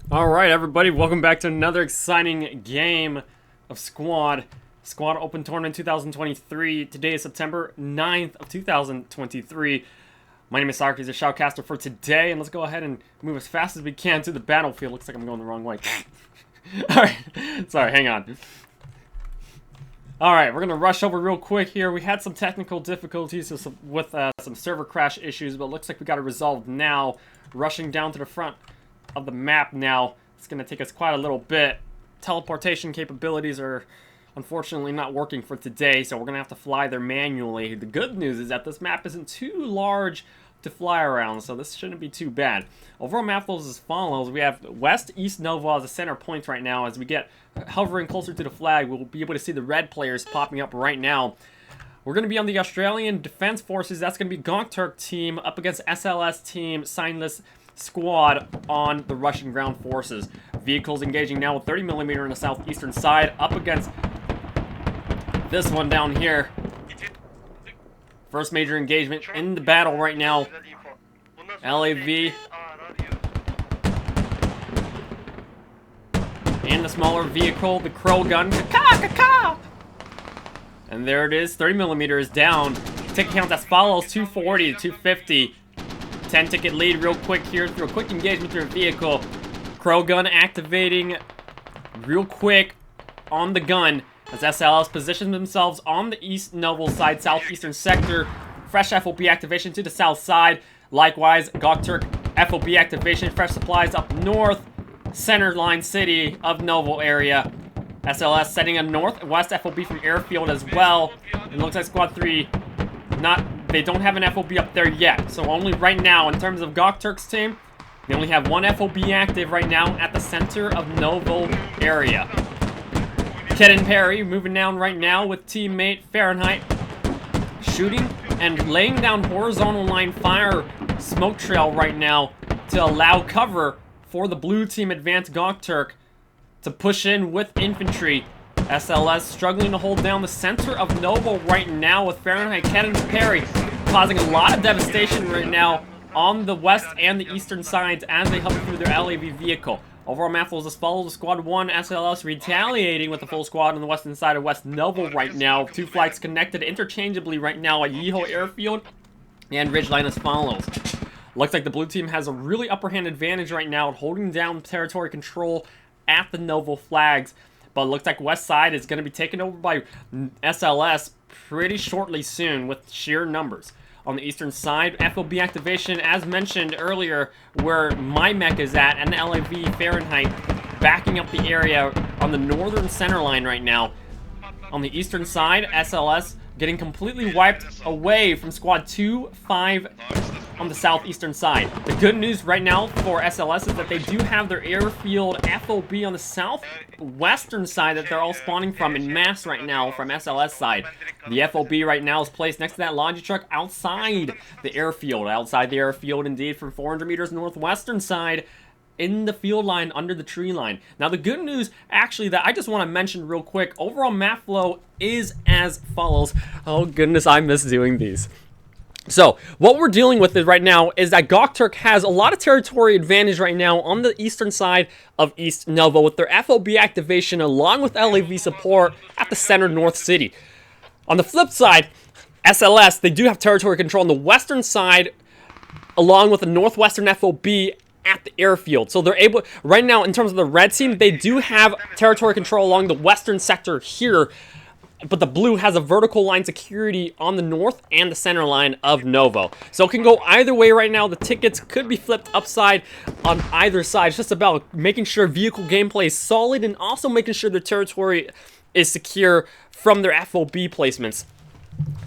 Alright everybody, welcome back to another exciting game of Squad Open Tournament 2023. Today is September 9th of 2023. My name is Sark, he's a Shoutcaster for today, and let's go ahead and move as fast as we can to the battlefield. Looks like I'm going the wrong way. Alright, sorry, hang on. Alright, we're going to rush over real quick here. We had some technical difficulties with some server crash issues, but it looks like we got it resolved now. Rushing down to the front of the map now. It's going to take us quite a little bit. Teleportation capabilities are unfortunately not working for today, so we're going to have to fly there manually. The good news is that this map isn't too large to fly around, so this shouldn't be too bad. Overall map flows as follows. We have West Novo as a center point right now. As we get hovering closer to the flag, we'll be able to see the red players popping up right now. We're going to be on the Australian Defense Forces. That's going to be Gok Turk team up against SLS team, signless squad on the Russian ground forces. Vehicles engaging now with 30mm on the southeastern side up against this one down here. First major engagement in the battle right now. LAV and the smaller vehicle, the Crow gun. Ka-ka! And there it is, 30mm is down. Ticket count as follows, 240 to 250. 10 ticket lead real quick here through a quick engagement through a vehicle. Crow gun activating real quick on the gun as SLS positions themselves on the East Novo side, southeastern sector. Fresh FOB activation to the south side. Likewise, GOKTURK FOB activation, fresh supplies up north, center line city of Novo area. SLS setting a northwest FOB from airfield as well. It looks like Squad 3 they don't have an FOB up there yet. So only right now, in terms of Gok Turk's team, they only have one FOB active right now at the center of Novo area. Kedden Perry moving down right now with teammate Fahrenheit, shooting and laying down horizontal line fire smoke trail right now to allow cover for the blue team advanced Gok Turk to push in with infantry. SLS struggling to hold down the center of Novo right now with Fahrenheit, Kedden Perry causing a lot of devastation right now on the west and the eastern sides as they hover through their LAV vehicle. Overall map flows as follows. Squad 1, SLS retaliating with the full squad on the western side of West Novo right now. Two flights connected interchangeably right now at Yeeho Airfield and Ridgeline as follows. Looks like the blue team has a really upper hand advantage right now at holding down territory control at the Novo flags. But it looks like West Side is going to be taken over by SLS pretty shortly soon with sheer numbers. On the eastern side, FOB activation, as mentioned earlier, where my Mech is at, and the LAV Fahrenheit backing up the area on the northern center line right now. On the eastern side, SLS getting completely wiped away from Squad 2, 5 on the southeastern side. The good news right now for SLS is that they do have their airfield FOB on the southwestern side that they're all spawning from in mass right now from SLS side. The FOB right now is placed next to that Logi truck outside the airfield indeed, from 400 meters northwestern side in the field line under the tree line. Now the good news actually that I just want to mention real quick, overall map flow is as follows. Oh goodness, I miss doing these. So, what we're dealing with right now is that Gok Turk has a lot of territory advantage right now on the eastern side of East Novo with their FOB activation along with LAV support at the center north city. On the flip side, SLS, they do have territory control on the western side along with the northwestern FOB at the airfield. So they're able, right now in terms of the red team, they do have territory control along the western sector here. But the blue has a vertical line security on the north and the center line of Novo. So it can go either way right now. The tickets could be flipped upside on either side. It's just about making sure vehicle gameplay is solid and also making sure their territory is secure from their FOB placements.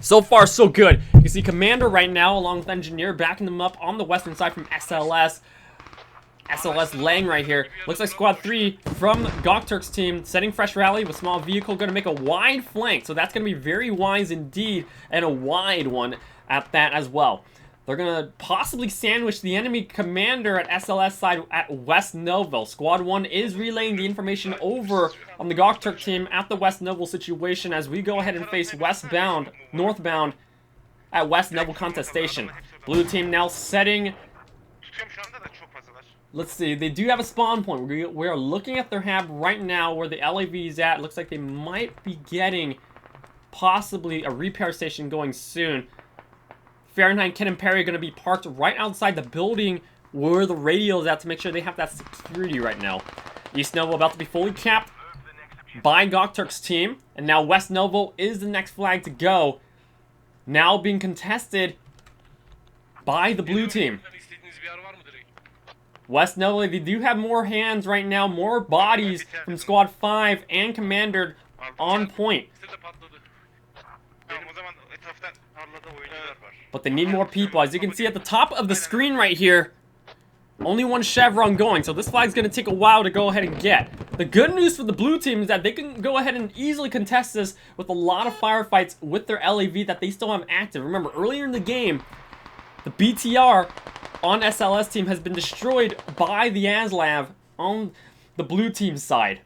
So far, so good. You see Commander right now along with Engineer backing them up on the western side from SLS. SLS laying right here. Looks like Squad 3 from Gok Turk's team setting fresh rally with small vehicle, going to make a wide flank. So that's going to be very wise indeed, and a wide one at that as well. They're going to possibly sandwich the enemy commander at SLS side at West Novo. Squad 1 is relaying the information over on the Gok Turk team at the West Novo situation as we go ahead and face northbound at West Novo contest station. Blue team now setting Let's see. They do have a spawn point. We are looking at their hab right now where the LAV is at. Looks like they might be getting possibly a repair station going soon. Fahrenheit, Ken, and Perry are going to be parked right outside the building where the radio is at to make sure they have that security right now. East Novo about to be fully capped by Gok Turk's team. And now West Novo is the next flag to go. Now being contested by the blue team. West Novo, they do have more hands right now, more bodies from Squad 5 and Commander on point. But they need more people. As you can see at the top of the screen right here, only one chevron going, so this flag's going to take a while to go ahead and get. The good news for the blue team is that they can go ahead and easily contest this with a lot of firefights with their LAV that they still have active. Remember, earlier in the game, the BTR on SLS team has been destroyed by the ASLAV on the blue team side.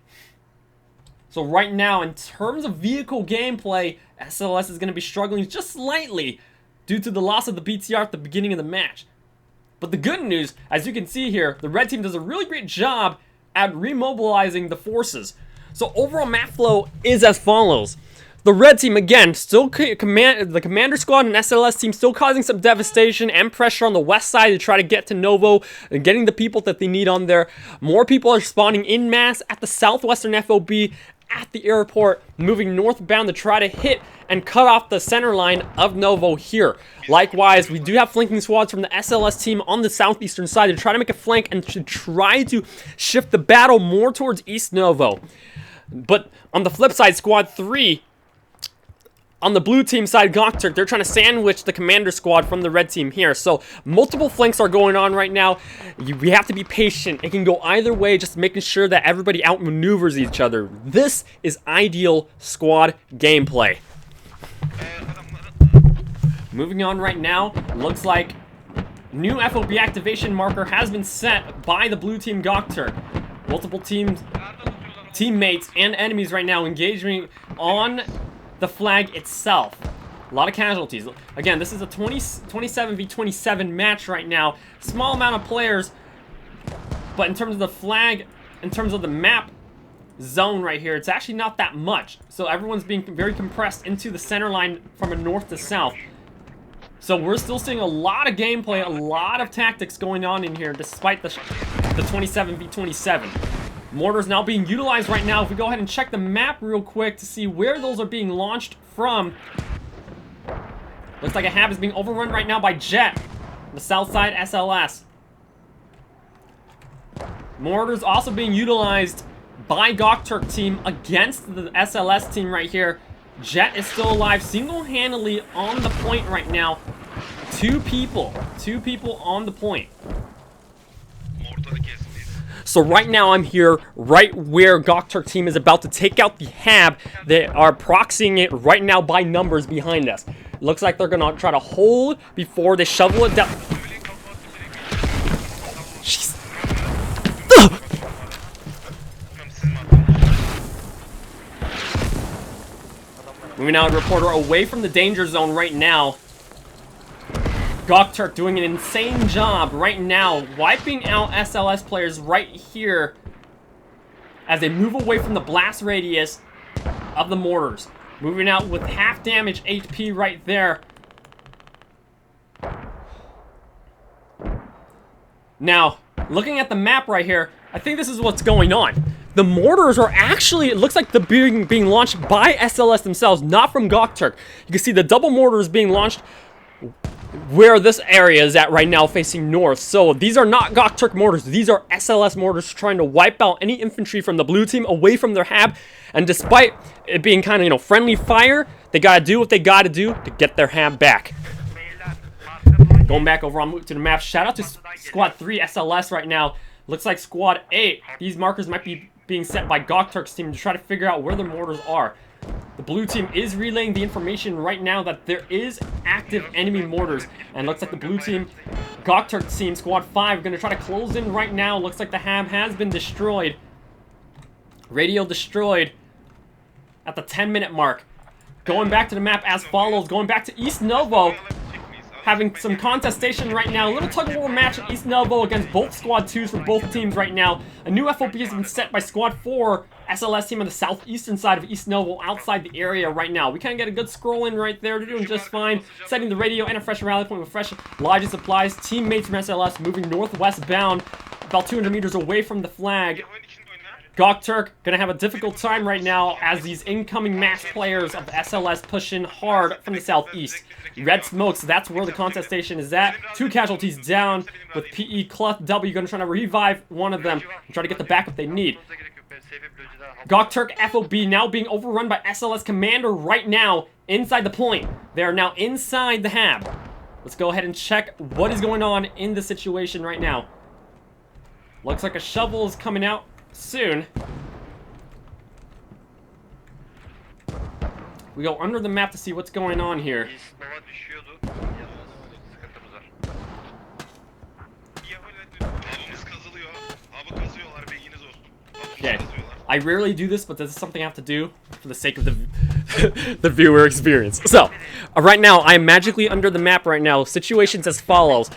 So right now, in terms of vehicle gameplay, SLS is going to be struggling just slightly due to the loss of the BTR at the beginning of the match. But the good news, as you can see here, the red team does a really great job at remobilizing the forces. So overall map flow is as follows. The red team, again, still the commander squad and SLS team still causing some devastation and pressure on the west side to try to get to Novo and getting the people that they need on there. More people are spawning in mass at the southwestern FOB at the airport, moving northbound to try to hit and cut off the center line of Novo here. Likewise, we do have flanking squads from the SLS team on the southeastern side to try to make a flank and to try to shift the battle more towards East Novo. But on the flip side, Squad 3, on the blue team side, GOKTURK, they're trying to sandwich the commander squad from the red team here. So multiple flanks are going on right now. We have to be patient. It can go either way, just making sure that everybody outmaneuvers each other. This is ideal squad gameplay. Moving on right now, looks like new FOB activation marker has been set by the blue team GOKTURK. Multiple teammates and enemies right now engaging on the flag itself. A lot of casualties. Again, this is a 27v27 match right now. Small amount of players, but in terms of the flag, in terms of the map zone right here, it's actually not that much. So everyone's being very compressed into the center line from a north to south. So we're still seeing a lot of gameplay, a lot of tactics going on in here, despite the 27v27. Mortars now being utilized right now. If we go ahead and check the map real quick to see where those are being launched from. Looks like a hab is being overrun right now by Jet, the south side SLS. Mortars also being utilized by GOKTURK team against the SLS team right here. Jet is still alive single-handedly on the point right now. Two people on the point. So right now I'm here right where GOKTURK team is about to take out the hab. They are proxying it right now by numbers behind us. Looks like they're gonna try to hold before they shovel it down. Jeez. Moving out, reporter away from the danger zone right now. GOKTURK doing an insane job right now, wiping out SLS players right here as they move away from the blast radius of the mortars. Moving out with half damage HP right there. Now, looking at the map right here, I think this is what's going on. The mortars are actually, it looks like they're being launched by SLS themselves, not from GOKTURK. You can see the double mortars being launched where this area is at right now, facing north. So these are not GOKTURK mortars. These are SLS mortars trying to wipe out any infantry from the blue team away from their hab. And despite it being kind of, friendly fire, they got to do what they got to do to get their hab back. Going back over on to the map. Shout out to Squad 3 SLS right now. Looks like Squad 8. These markers might be being set by GOKTURK's team to try to figure out where the mortars are. The blue team is relaying the information right now that there is active enemy mortars. And looks like the blue team, GOKTURK team, Squad 5, are going to try to close in right now. Looks like the hab has been destroyed. Radio destroyed at the 10-minute mark. Going back to the map as follows. Going back to East Novo. having some contestation right now. A little tug-of-war match at East Novo against both Squad 2s from both teams right now. A new FOB has been set by Squad 4, SLS team on the southeastern side of East Novo, outside the area right now. We kind of get a good scroll in right there. They're doing just fine. Setting the radio and a fresh rally point with fresh lodging supplies. Teammates from SLS moving northwest bound, about 200 meters away from the flag. Gok Turk gonna have a difficult time right now as these incoming mass players of SLS push in hard from the southeast. Red smokes, that's where the contestation is at. 2 casualties down with PE Cloth W gonna try to revive one of them and try to get the backup they need. Gok Turk FOB now being overrun by SLS Commander right now inside the point. They are now inside the hab. Let's go ahead and check what is going on in the situation right now. Looks like a shovel is coming out soon. We go under the map to see what's going on here. Okay, I rarely do this, but this is something I have to do for the sake of the the viewer experience. So, right now, I am magically under the map right now. Situations as follows.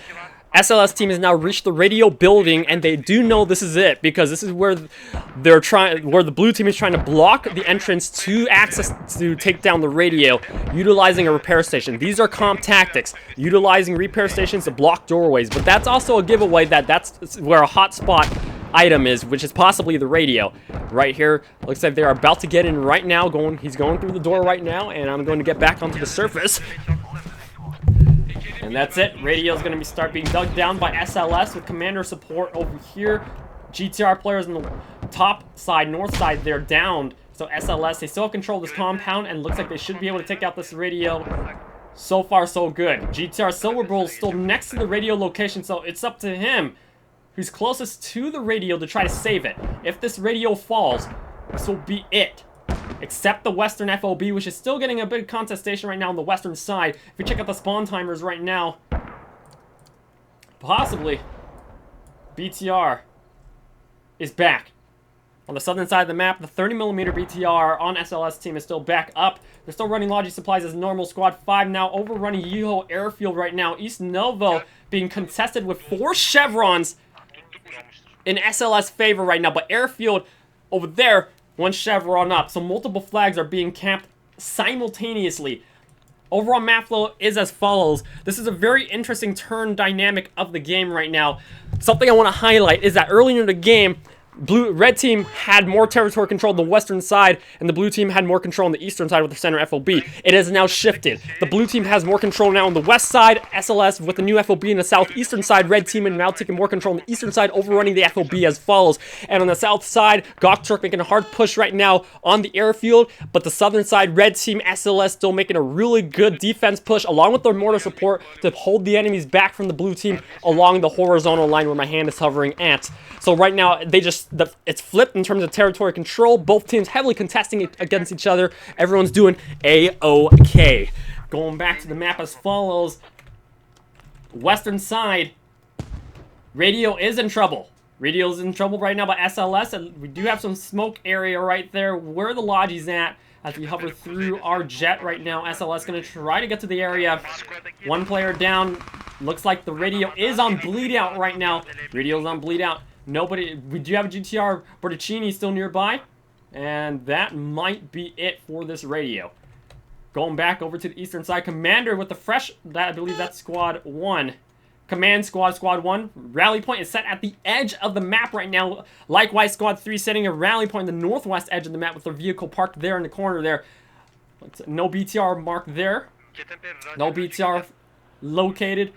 SLS team has now reached the radio building, and they do know this is it, because this is where where the blue team is trying to block the entrance to access to take down the radio, utilizing a repair station. These are comp tactics, utilizing repair stations to block doorways, but that's also a giveaway that that's where a hotspot item is, which is possibly the radio. Right here, looks like they're about to get in right now. He's going through the door right now, and I'm going to get back onto the surface. And that's it. Radio is going to start being dug down by SLS with commander support over here. GTR players on the top side, north side, they're downed. So SLS, they still have control of this compound, and looks like they should be able to take out this radio. So far, so good. GTR Silver Bull is still next to the radio location, so it's up to him, who's closest to the radio, to try to save it. If this radio falls, this will be it. Except the Western FOB, which is still getting a big contestation right now on the western side. If we check out the spawn timers right now, possibly BTR is back. On the southern side of the map, the 30mm BTR on SLS team is still back up. They're still running logic supplies as normal. Squad 5 now overrunning Yeho Airfield right now. East Novo being contested with 4 chevrons in SLS favor right now, but Airfield over there, 1 chevron up, so multiple flags are being camped simultaneously. Overall map flow is as follows. This is a very interesting turn dynamic of the game right now. Something I want to highlight is that earlier in the game, red team had more territory control on the western side, and the blue team had more control on the eastern side with the center FOB. It has now shifted. The blue team has more control now on the west side, SLS with the new FOB in the southeastern side. Red team is now taking more control on the eastern side, overrunning the FOB as follows. And on the south side, GOKTURK making a hard push right now on the airfield, but the southern side, red team, SLS still making a really good defense push, along with their mortar support, to hold the enemies back from the blue team along the horizontal line where my hand is hovering at. So right now, it's flipped in terms of territory control. Both teams heavily contesting it against each other. Everyone's doing A-OK. Going back to the map as follows. Western side, radio is in trouble. Radio is in trouble right now by SLS, and we do have some smoke area right there where the Logi's at. As we hover through our jet right now, SLS going to try to get to the area. 1 player down. Looks like the radio is on bleed out right now. Radio's on bleed out. Nobody. We do have a GTR Berticini still nearby, and that might be it for this radio. Going back over to the eastern side, commander with the fresh. I believe that's squad 1. Command squad 1. Rally point is set at the edge of the map right now. Likewise, squad 3 setting a rally point in the northwest edge of the map with their vehicle parked there in the corner there. No BTR marked there. No BTR located.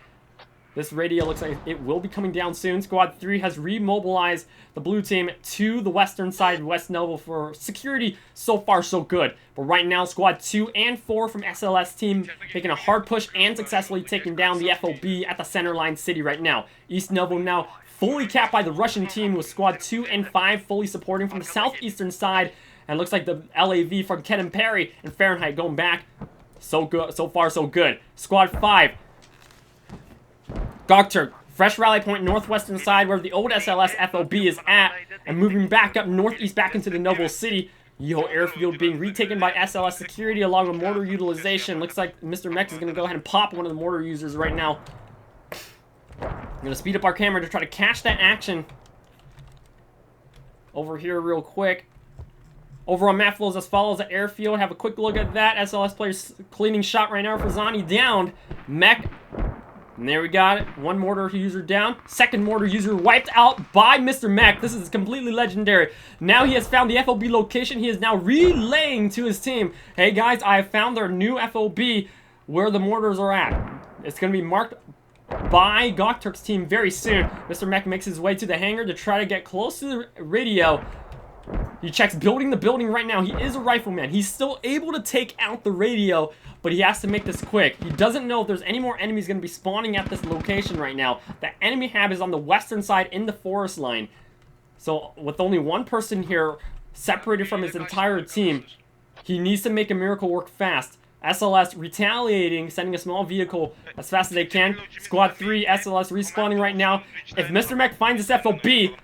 This radio looks like it will be coming down soon. Squad 3 has remobilized the blue team to the western side, West Novo, for security. So far, so good. But right now, Squad 2 and 4 from SLS team making a hard push and successfully taking down the FOB at the center line city right now. East Novo now fully capped by the Russian team, with Squad 2 and 5 fully supporting from the southeastern side. And looks like the LAV from Ken and Perry and Fahrenheit going back. So good. So far, so good. Squad 5. Gok Turk, fresh rally point northwestern side where the old SLS FOB is at, and moving back up northeast back into the Novo City. Yeho airfield being retaken by SLS security along with mortar utilization. Looks like Mr. Mech is going to go ahead and pop one of the mortar users right now. I'm going to speed up our camera to try to catch that action. Over here real quick. Over on map flows as follows at airfield. Have a quick look at that. SLS players cleaning shot right now for Zani downed. Mech. And there we got it. One mortar user down. Second mortar user wiped out by Mr. Mech. This is completely legendary. Now he has found the FOB location. He is now relaying to his team. Hey guys, I have found their new FOB where the mortars are at. It's going to be marked by Gok Turk's team very soon. Mr. Mech makes his way to the hangar to try to get close to the radio. He checks building the building right now. He is a rifleman. He's still able to take out the radio, but he has to make this quick. He doesn't know if there's any more enemies going to be spawning at this location right now. The enemy hab is on the western side in the forest line. So with only one person here separated from his entire team, he needs to make a miracle work fast. SLS retaliating, sending a small vehicle as fast as they can. Squad 3, SLS respawning right now. If Mr. Mech finds this FOB,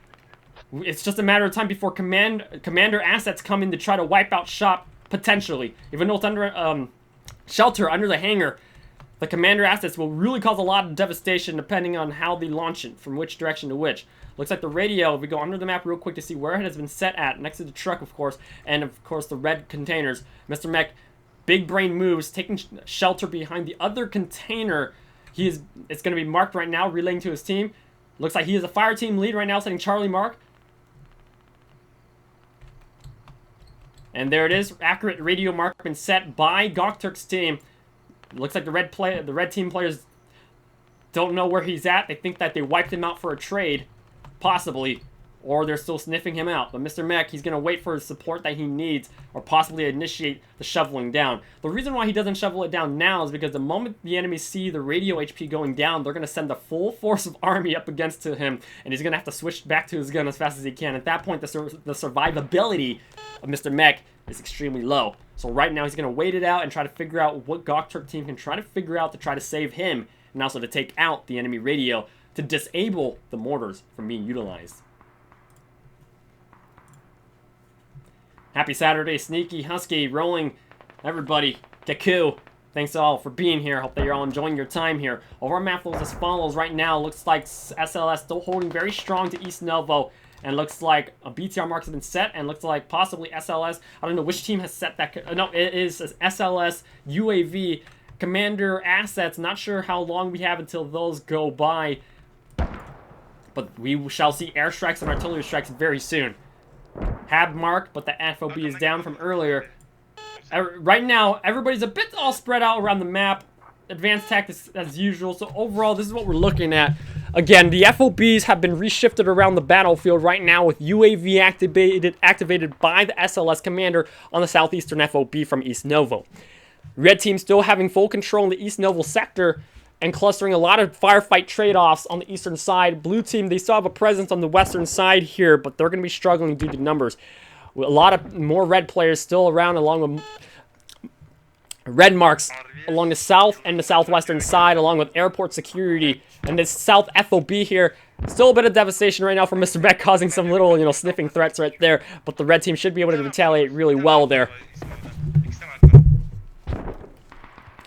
it's just a matter of time before commander assets come in to try to wipe out shop, potentially. Even though it's under shelter, under the hangar, the commander assets will really cause a lot of devastation depending on how they launch it, from which direction to which. Looks like the radio, if we go under the map real quick to see where it has been set at, next to the truck, of course, and of course the red containers. Mr. Mech, big brain moves, taking shelter behind the other container. It's going to be marked right now, relaying to his team. Looks like he is a fire team lead right now, setting Charlie mark. And there it is, accurate radio mark been set by Gok Turk's team. Looks like the red team players don't know where he's at. They think that they wiped him out for a trade, possibly, or they're still sniffing him out. But Mr. Mech, he's going to wait for the support that he needs, or possibly initiate the shoveling down. The reason why he doesn't shovel it down now is because the moment the enemies see the radio HP going down, they're going to send the full force of army up against him, and he's going to have to switch back to his gun as fast as he can. At that point, the survivability of Mr. Mech is extremely low. So right now, he's going to wait it out and try to figure out what Gok Turk team can try to figure out to try to save him, and also to take out the enemy radio to disable the mortars from being utilized. Happy Saturday, Sneaky, Husky, Rolling, everybody, Deku. Thanks all for being here. Hope that you're all enjoying your time here. Over our map flows as follows right now. Looks like SLS still holding very strong to East Novo. And looks like a BTR marks have been set. And looks like possibly SLS. I don't know which team has set that. No, it is SLS, UAV, Commander assets. Not sure how long we have until those go by. But we shall see airstrikes and artillery strikes very soon. Hab marked, but the FOB is down from earlier. Right now, everybody's a bit all spread out around the map. Advanced tactics as usual. So overall, this is what we're looking at. Again, the FOBs have been reshifted around the battlefield right now with UAV activated by the SLS commander on the southeastern FOB from East Novo. Red team still having full control in the East Novo sector and clustering a lot of firefight trade-offs on the eastern side. Blue team, they still have a presence on the western side here, but they're going to be struggling due to numbers. A lot of more red players still around along with red marks along the south and the southwestern side, along with airport security. And this south FOB here, still a bit of devastation right now from Mr. Mech, causing some little, sniffing threats right there. But the red team should be able to retaliate really well there.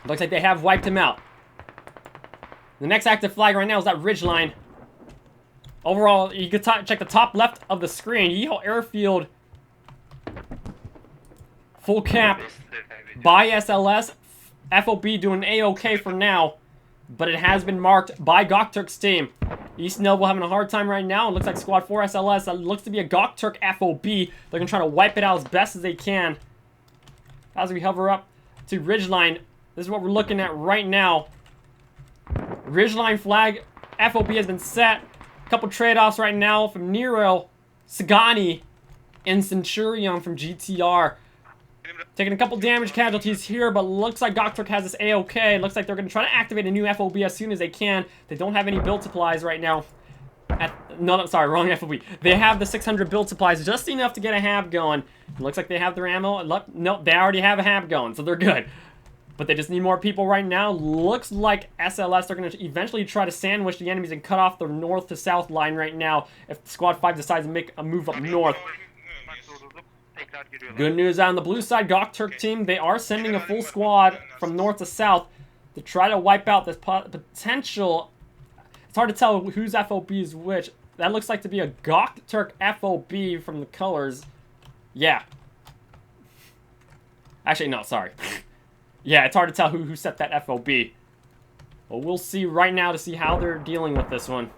Looks like they have wiped him out. The next active flag right now is that Ridgeline. Overall, you can check the top left of the screen. Yeho Airfield. Full cap by SLS. FOB doing A-OK for now. But it has been marked by Gok Turk's team. East Novo having a hard time right now. It looks like Squad 4 SLS. That looks to be a Gok Turk FOB. They're going to try to wipe it out as best as they can. As we hover up to Ridgeline. This is what we're looking at right now. Ridgeline flag, FOB has been set. A couple trade-offs right now from Nero, Sagani, and Centurion from GTR. Taking a couple damage casualties here, but looks like Gok Turk has this A-OK. Looks like they're going to try to activate a new FOB as soon as they can. They don't have any build supplies right now. No, sorry, wrong FOB. They have the 600 build supplies, just enough to get a hab going. It looks like they have their ammo. No, they already have a hab going, so they're good. But they just need more people right now. Looks like SLS are going to eventually try to sandwich the enemies and cut off the north to south line right now if Squad 5 decides to make a move up north. Good news on the blue side, GOKTURK team. They are sending a full squad from north to south to try to wipe out this potential. It's hard to tell whose FOB is which. That looks like to be a GOKTURK FOB from the colors. Yeah. Actually, no, sorry. Yeah, it's hard to tell who set that FOB. But we'll see right now to see how they're dealing with this one.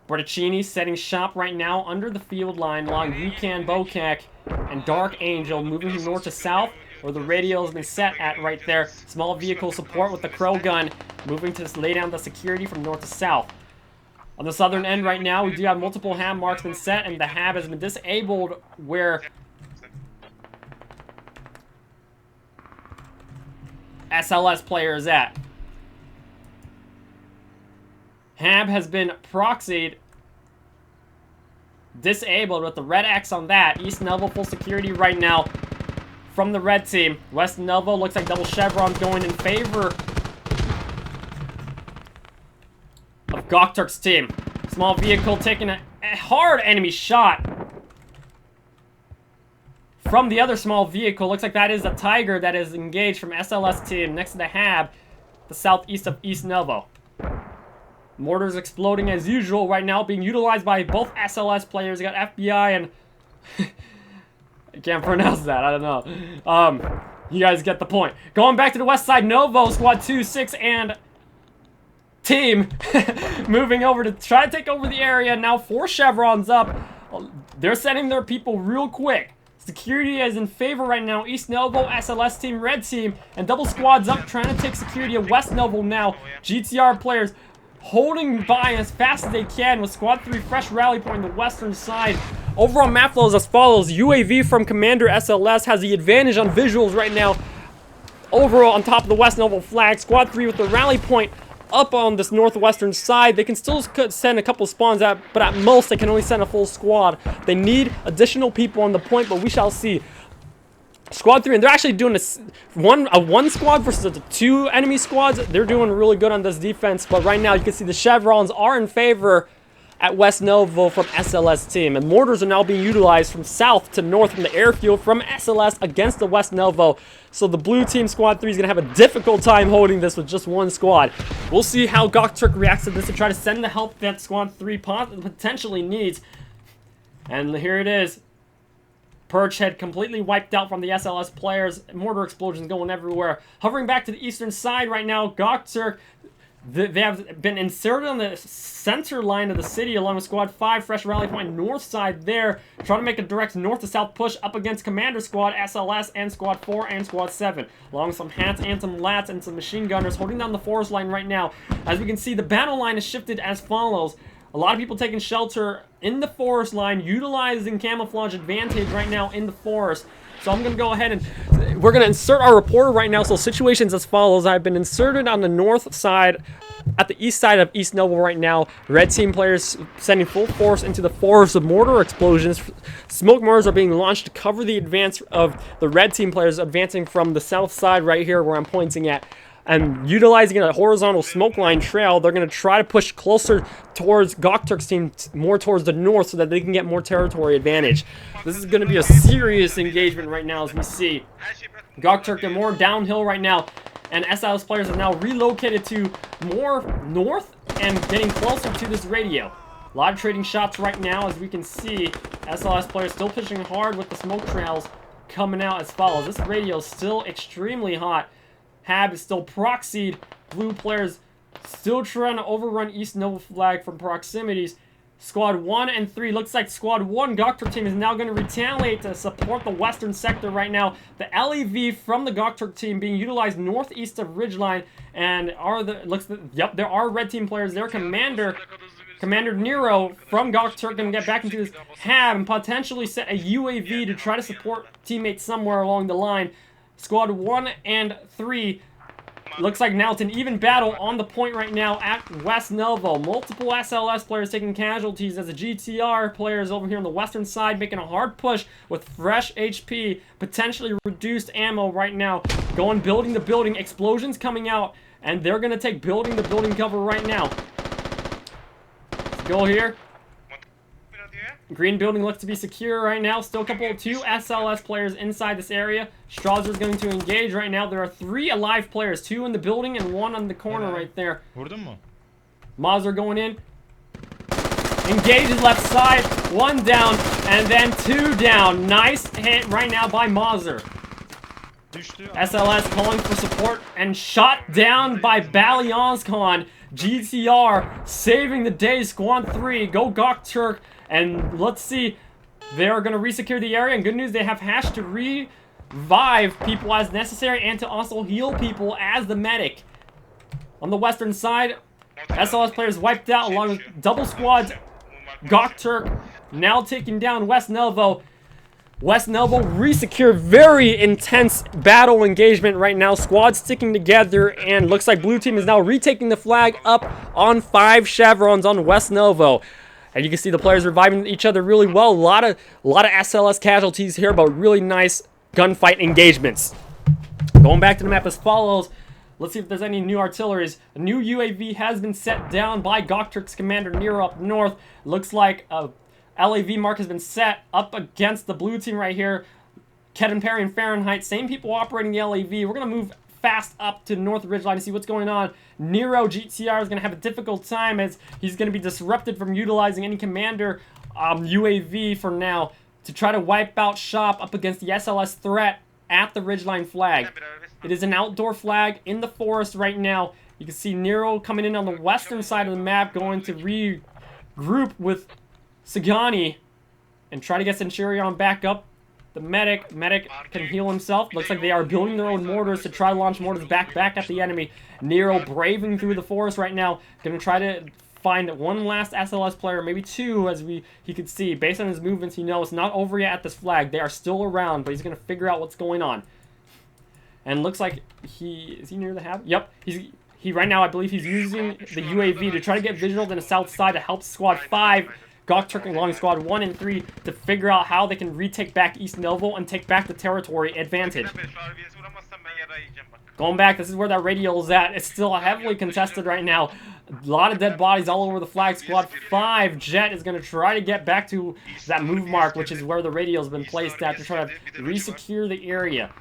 Berticini setting shop right now under the field line along Yukan, Bokak, and Dark Angel moving from north to south where the radio has been set at right there. Small vehicle support with the Crow gun moving to lay down the security from north to south. On the southern end right now, we do have multiple HAB marks been set and the HAB has been disabled where SLS player is at. HAB has been proxied, disabled with the red X on that. East Novo full security right now from the red team. West Novo looks like double chevrons going in favor of GOKTURK's team. Small vehicle taking a hard enemy shot from the other small vehicle. Looks like that is a Tiger that is engaged from SLS team next to the HAB, the southeast of East Novo. Mortar's exploding as usual right now, being utilized by both SLS players. You got FBI and... I can't pronounce that, I don't know. You guys get the point. Going back to the west side, Novo, squad 2, 6, and team moving over to try to take over the area. Now 4 chevrons up. They're sending their people real quick. Security is in favor right now. East Novo, SLS team, red team, and double squads up trying to take security of West Novo now. GTR players holding by as fast as they can with squad 3 fresh rally point on the western side. Overall map flow is as follows. UAV from Commander SLS has the advantage on visuals right now. Overall on top of the West Novo flag. Squad 3 with the rally point up on this northwestern side. They can still send a couple spawns out, but at most they can only send a full squad. They need additional people on the point, but we shall see. Squad 3, and they're actually doing a one squad versus the 2 enemy squads. They're doing really good on this defense, but right now you can see the chevrons are in favor at West Novo from SLS team, and mortars are now being utilized from south to north from the airfield from SLS against the West Novo. So the blue team squad 3 is going to have a difficult time holding this with just one squad. We'll see how GOKTURK reacts to this to try to send the help that squad 3 potentially needs. And here it is. Perch head completely wiped out from the SLS players. Mortar explosions going everywhere. Hovering back to the eastern side right now, GOKTURK, they have been inserted on the center line of the city along with Squad 5, fresh rally point north side there. Trying to make a direct north to south push up against Commander Squad, SLS, and Squad 4 and Squad 7. Along with some hats and some lats and some machine gunners holding down the forest line right now. As we can see, the battle line is shifted as follows. A lot of people taking shelter in the forest line, utilizing camouflage advantage right now in the forest. So I'm going to go ahead and we're going to insert our reporter right now. So situations as follows. I've been inserted on the north side, at the east side of East Novo right now. Red team players sending full force into the forest of mortar explosions. Smoke mortars are being launched to cover the advance of the red team players advancing from the south side right here where I'm pointing at. And utilizing a horizontal smoke line trail, they're going to try to push closer towards GOKTURK's team, more towards the north, so that they can get more territory advantage. This is going to be a serious engagement right now, as we see. GOKTURK are more downhill right now, and SLS players are now relocated to more north and getting closer to this radio. A lot of trading shots right now, as we can see. SLS players still pushing hard with the smoke trails coming out as follows. This radio is still extremely hot. HAB is still proxied. Blue players still trying to overrun East Novo flag from proximities. Squad 1 and 3. Looks like Squad 1 GOKTURK team is now going to retaliate to support the western sector right now. The LEV from the GOKTURK team being utilized northeast of Ridgeline. And there are red team players there. Commander Nero from GOKTURK going to get back into this HAB and potentially set a UAV to try to support teammates somewhere along the line. Squad 1 and 3. Looks like now it's an even battle on the point right now at West Novo. Multiple SLS players taking casualties as the GTR players over here on the western side making a hard push with fresh HP, potentially reduced ammo right now. Going building to building, explosions coming out, and they're going to take building to building cover right now. Let's go here. Green building looks to be secure right now. Still two SLS players inside this area. Strauzer's going to engage right now. There are 3 alive players, 2 in the building and 1 on the corner right there. Mazur going in. Engages left side. 1 down and then 2 down. Nice hit right now by Mazur. SLS calling for support and shot down by Balyanskan. GTR saving the day. Squad 3. Go Gok Turk. And let's see. They're going to resecure the area. And good news, they have hash to revive people as necessary and to also heal people as the medic. On the western side, SLS players wiped out along with double squads. Gok Turk now taking down West Novo. West Novo resecure. Very intense battle engagement right now. Squads sticking together, and looks like blue team is now retaking the flag up on 5 chevrons on West Novo. And you can see the players reviving each other really well. A lot of SLS casualties here, but really nice gunfight engagements. Going back to the map as follows. Let's see if there's any new artilleries. A new UAV has been set down by Gokturk's commander Nero up north. Looks like a LAV mark has been set up against the blue team right here. Kevin Perry and Fahrenheit, same people operating the LAV. We're going to move fast up to North Ridgeline to see what's going on. Nero GTR is going to have a difficult time as he's going to be disrupted from utilizing any commander UAV for now to try to wipe out shop up against the SLS threat at the Ridgeline flag. It is an outdoor flag in the forest right now. You can see Nero coming in on the western side of the map, going to regroup with Sagani and try to get Centurion back up. The medic can heal himself. Looks like they are building their own mortars to try to launch mortars back at the enemy. Nero braving through the forest right now. Going to try to find one last SLS player, maybe 2, as he could see. Based on his movements, you know it's not over yet at this flag. They are still around, but he's going to figure out what's going on. And looks like is he near the hab? Yep. He right now, I believe he's using the UAV to try to get visual to the south side to help Squad 5. Gok Turk along Squad 1 and 3 to figure out how they can retake back East Novo and take back the territory advantage. Going back, this is where that radial is at. It's still heavily contested right now. A lot of dead bodies all over the flag. Squad 5 Jet is going to try to get back to that move mark, which is where the radial has been placed at, to try to resecure the area.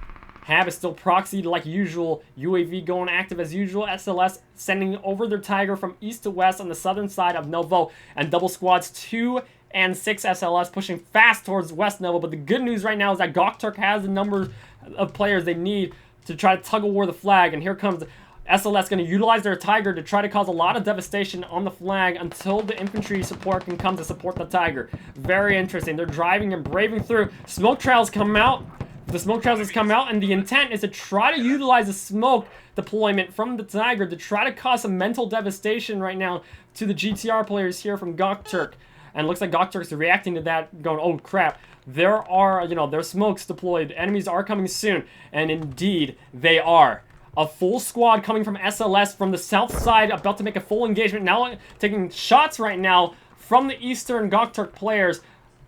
Hab is still proxied like usual. UAV going active as usual. SLS sending over their Tiger from east to west on the southern side of Novo. And double squads 2 and 6 SLS pushing fast towards West Novo. But the good news right now is that GOKTURK has the number of players they need to try to tug-of-war the flag. And here comes SLS going to utilize their Tiger to try to cause a lot of devastation on the flag until the infantry support can come to support the Tiger. Very interesting. They're driving and braving through. Smoke trails come out. The smoke trails has come out, and the intent is to try to utilize the smoke deployment from the Tiger to try to cause some mental devastation right now to the GTR players here from GOKTURK. And it looks like GOKTURK's reacting to that, going, oh crap, there are, there's smokes deployed. Enemies are coming soon. And indeed, they are. A full squad coming from SLS from the south side, about to make a full engagement. Now taking shots right now from the eastern GOKTURK players.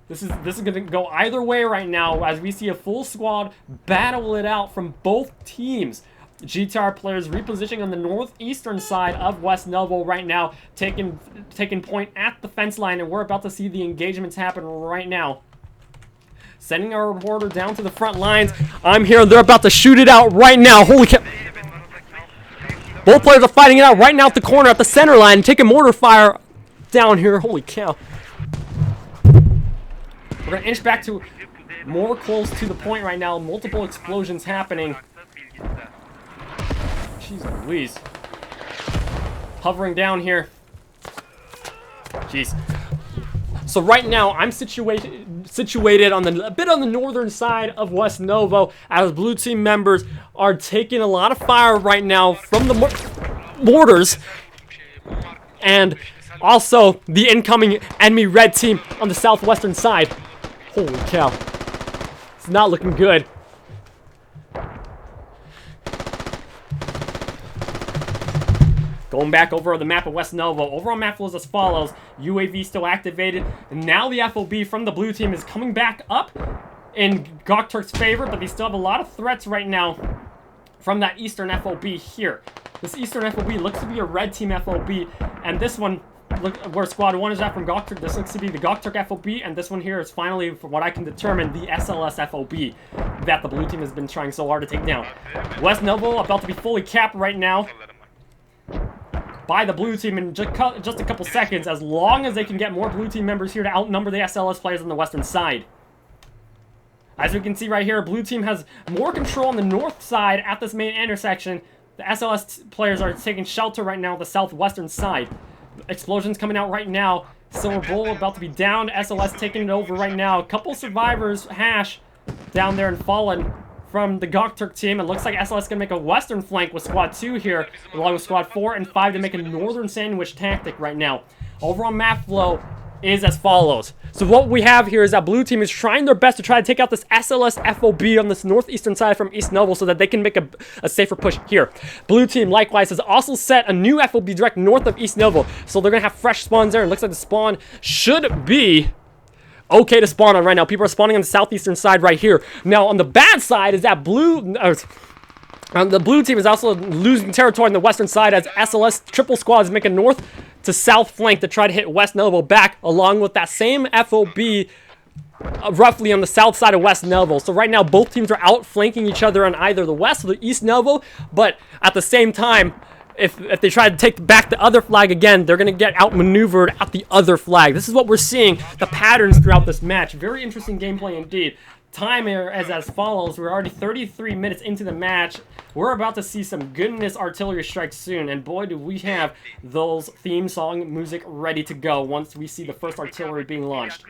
This is going to go either way right now as we see a full squad battle it out from both teams. GTR players repositioning on the northeastern side of West Novo right now, taking point at the fence line, and we're about to see the engagements happen right now. Sending our reporter down to the front lines. I'm here. They're about to shoot it out right now. Holy cow. Both players are fighting it out right now at the corner, at the center line, taking mortar fire down here. Holy cow. We're going to inch back to more close to the point right now. Multiple explosions happening. Jeez Louise. Hovering down here. Jeez. So right now, I'm situated on a bit on the northern side of West Novo, as blue team members are taking a lot of fire right now from the mortars, and also the incoming enemy red team on the southwestern side. Holy cow. It's not looking good. Going back over the map of West Novo. Overall map flows as follows. UAV still activated. And now the FOB from the blue team is coming back up in GOKTURK's favor, but they still have a lot of threats right now from that eastern FOB here. This eastern FOB looks to be a red team FOB, and this one look where squad 1 is at from GOKTURK. This looks to be the GOKTURK FOB, and this one here is finally, from what I can determine, the SLS FOB that the blue team has been trying so hard to take down. West Novo about to be fully capped right now by the blue team in just a couple seconds, as long as they can get more blue team members here to outnumber the SLS players on the western side. As we can see right here, blue team has more control on the north side at this main intersection. The SLS players are taking shelter right now on the southwestern side. Explosions coming out right now. Silver Bull about to be down. SLS taking it over right now. A couple survivors, Hash, down there and fallen from the GOKTURK team. It looks like SLS can make a western flank with squad 2 here, along with squad 4 and 5 to make a northern sandwich tactic right now. Overall map flow is as follows. So what we have here is that blue team is trying their best to try to take out this SLS FOB on this northeastern side from East Novo so that they can make a safer push here. Blue team likewise has also set a new FOB direct north of East Novo, so they're gonna have fresh spawns there. It looks like the spawn should be okay to spawn on right now. People are spawning on the southeastern side right here. Now on the bad side is that the blue team is also losing territory on the western side as SLS triple squad is making north to south flank to try to hit West Novo back, along with that same FOB roughly on the south side of West Novo. So right now both teams are outflanking each other on either the west or the East Novo, but at the same time, if they try to take back the other flag again, they're going to get outmaneuvered at the other flag. This is what we're seeing, the patterns throughout this match. Very interesting gameplay indeed. Time here is as follows. We're already 33 minutes into the match. We're about to see some goodness artillery strikes soon, and boy do we have those theme song music ready to go once we see the first artillery being launched.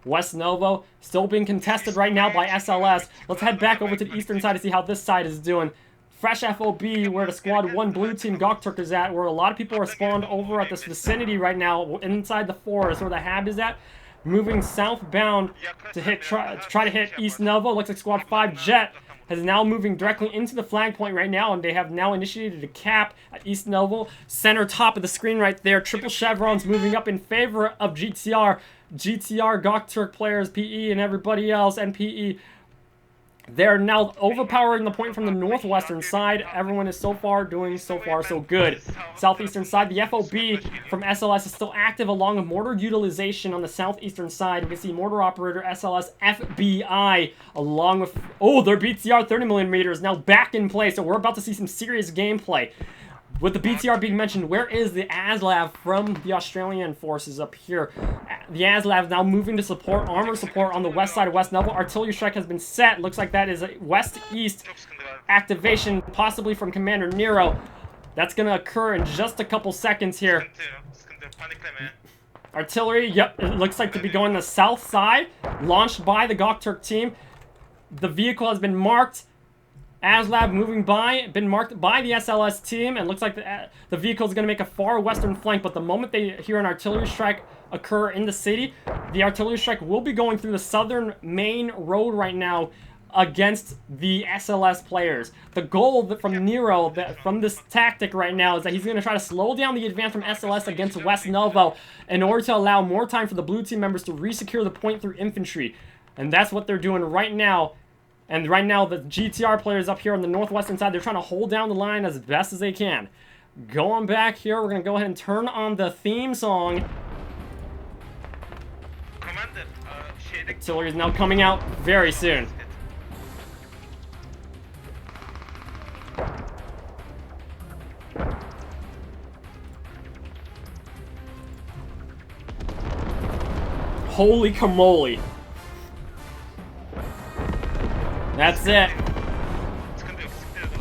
West Novo still being contested right now by SLS. Let's head back over to the eastern side to see how this side is doing. Fresh FOB, where the squad 1 blue team GOKTURK is at, where a lot of people are spawned over at this vicinity right now, inside the forest where the hab is at. Moving southbound to try to hit East Novo. Looks like squad 5 Jet is now moving directly into the flag point right now, and they have now initiated a cap at East Novo. Center top of the screen right there. Triple chevrons moving up in favor of GTR. GTR, GOKTURK players, PE, and everybody else, NPE. They're now overpowering the point from the northwestern side. Everyone is so far so good. Southeastern side, the FOB from SLS is still active along with mortar utilization on the southeastern side. You can see mortar operator SLS FBI along with, oh, their BTR 30mm is now back in play. So we're about to see some serious gameplay. With the BTR being mentioned, where is the ASLAV from the Australian forces up here? The ASLAV now moving to support, armor support on the west side of West Novo. Artillery strike has been set. Looks like that is a west-east activation, possibly from Commander Nero. That's going to occur in just a couple seconds here. Artillery, yep, it looks like to be going the south side, launched by the GOKTURK team. The vehicle has been marked. ASLAV moving by, been marked by the SLS team, and looks like the vehicle is going to make a far western flank, but the moment they hear an artillery strike occur in the city, the artillery strike will be going through the southern main road right now against the SLS players. The goal from Nero, from this tactic right now, is that he's going to try to slow down the advance from SLS against West Novo in order to allow more time for the blue team members to resecure the point through infantry. And that's what they're doing right now. And right now, the GTR players up here on the northwestern side, they're trying to hold down the line as best as they can. Going back here, we're going to go ahead and turn on the theme song. Artillery is now coming out very soon. Holy camole. That's it.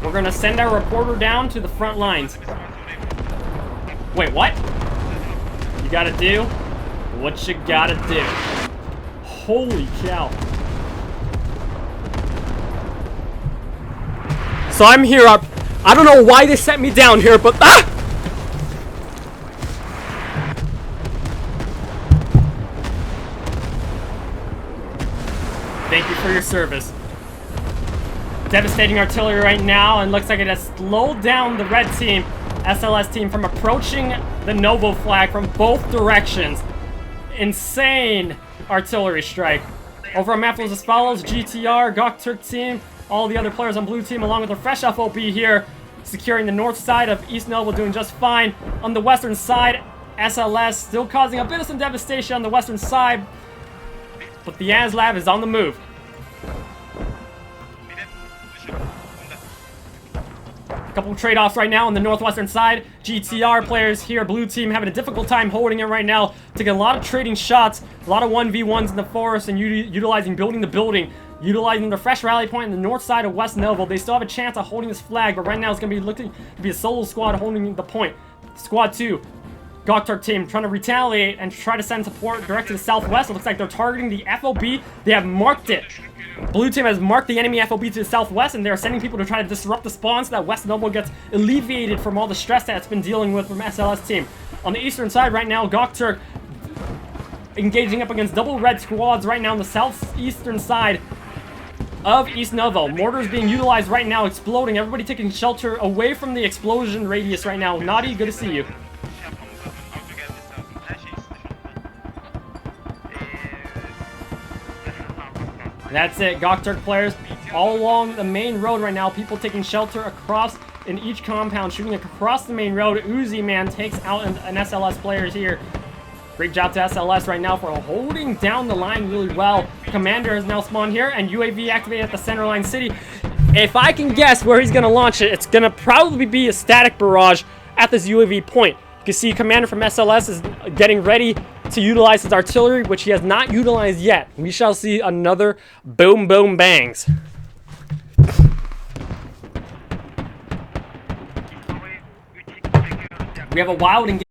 We're gonna send our reporter down to the front lines. Wait, what? You gotta do what you gotta do. Holy cow. So I'm here up. I don't know why they sent me down here, but Thank you for your service. Devastating artillery right now, and looks like it has slowed down the red team, SLS team, from approaching the Novo flag from both directions. Insane artillery strike. Overall map was as follows: GTR, GOKTURK team, all the other players on blue team, along with the fresh FOB here, securing the north side of East Novo, doing just fine. On the western side, SLS still causing a bit of some devastation on the western side, but the ASLAV is on the move. A couple of trade-offs right now on the northwestern side. GTR players here, blue team, having a difficult time holding it right now, taking a lot of trading shots, a lot of 1v1s in the forest, and utilizing building the building, utilizing the fresh rally point on the north side of West Novo. They still have a chance of holding this flag, but right now it's going to be looking to be a solo squad holding the point. Squad 2, Gok Turk team, trying to retaliate and try to send support direct to the southwest. It looks like they're targeting the FOB. They have marked it. Blue team has marked the enemy FOB to the southwest, and they're sending people to try to disrupt the spawn so that West Novo gets alleviated from all the stress that it's been dealing with from SLS team. On the eastern side right now, Gok Turk engaging up against double red squads right now on the southeastern side of East Novo. Mortars being utilized right now, exploding. Everybody taking shelter away from the explosion radius right now. Naughty, good to see you. That's it, Gok Turk players all along the main road right now. People taking shelter across in each compound, shooting across the main road. Uzi, man, takes out an SLS players here. Great job to SLS right now for holding down the line really well. Commander has now spawned here, and UAV activated at the centerline city. If I can guess where he's going to launch it, it's going to probably be a static barrage at this UAV point. You can see Commander from SLS is getting ready to utilize his artillery, which he has not utilized yet. We shall see another boom, boom, bangs. We have a wild engagement.